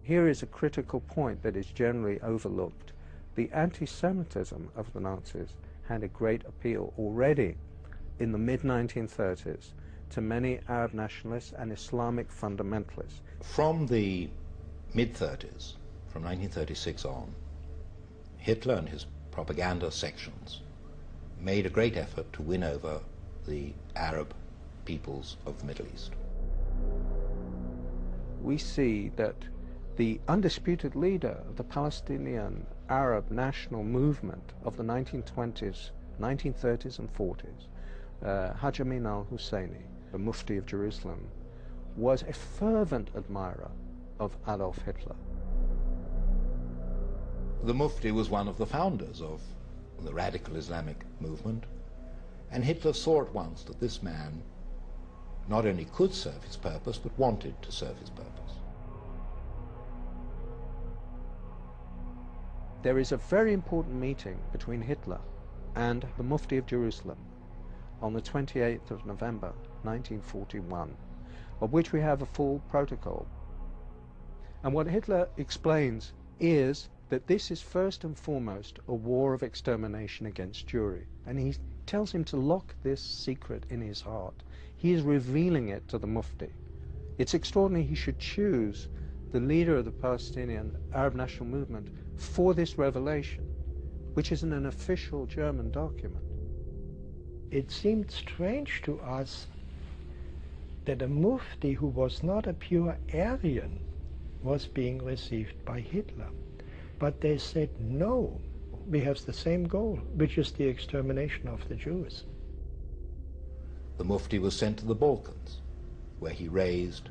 Here is a critical point that is generally overlooked. The anti-Semitism of the Nazis had a great appeal already in the mid-1930s to many Arab nationalists and Islamic fundamentalists. From the mid-30s, from 1936 on, Hitler and his propaganda sections made a great effort to win over the Arab peoples of the Middle East. We see that the undisputed leader of the Palestinian Arab national movement of the 1920s, 1930s and 40s, Haj Amin al-Husseini, the Mufti of Jerusalem, was a fervent admirer of Adolf Hitler. The Mufti was one of the founders of the radical Islamic movement, and Hitler saw at once that this man not only could serve his purpose, but wanted to serve his purpose. There is a very important meeting between Hitler and the Mufti of Jerusalem on the 28th of November 1941, of which we have a full protocol. And what Hitler explains is that this is first and foremost a war of extermination against Jewry, and he tells him to lock this secret in his heart. He is revealing it to the Mufti. It's extraordinary he should choose the leader of the Palestinian Arab National Movement for this revelation, which is in an official German document. It seemed strange to us that a Mufti who was not a pure Aryan was being received by Hitler. But they said, no, we have the same goal, which is the extermination of the Jews. The Mufti was sent to the Balkans, where he raised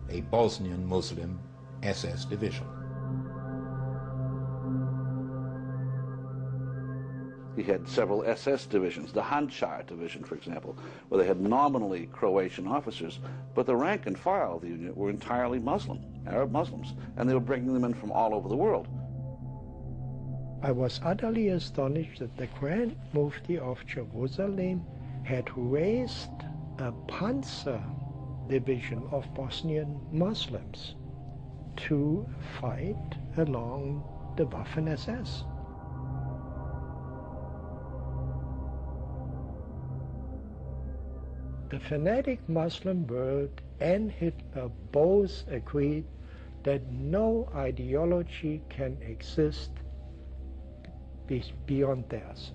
a Bosnian Muslim SS division. He had several SS divisions, the Handschar division, for example, where they had nominally Croatian officers, but the rank and file of the unit were entirely Muslim, Arab Muslims, and they were bringing them in from all over the world. I was utterly astonished that the Grand Mufti of Jerusalem had raised a Panzer division of Bosnian Muslims to fight along the Waffen-SS. The fanatic Muslim world and Hitler both agreed that no ideology can exist beyond theirs.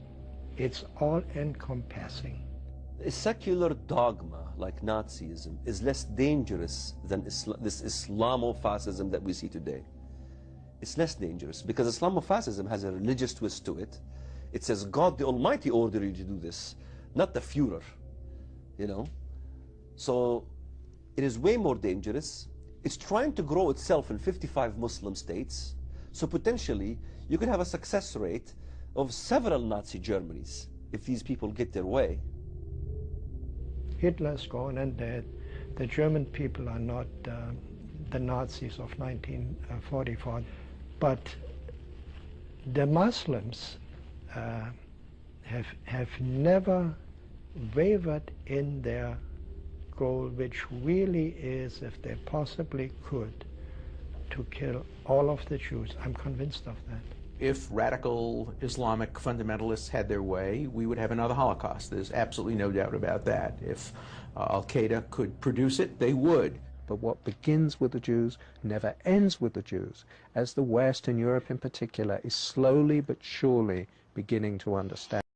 It's all-encompassing. A secular dogma like Nazism is less dangerous than this Islamofascism that we see today. It's less dangerous because Islamofascism has a religious twist to it. It says God the Almighty ordered you to do this, not the Führer, you know. So it is way more dangerous. It's trying to grow itself in 55 Muslim states. So potentially you could have a success rate of several Nazi Germanys if these people get their way. Hitler's gone and dead. The German people are not the Nazis of 1944, but the Muslims have never wavered in their goal, which really is, if they possibly could, to kill all of the Jews. I'm convinced of that. If radical Islamic fundamentalists had their way, we would have another Holocaust. There's absolutely no doubt about that. If Al-Qaeda could produce it, they would. But what begins with the Jews never ends with the Jews, as the West and Europe in particular is slowly but surely beginning to understand.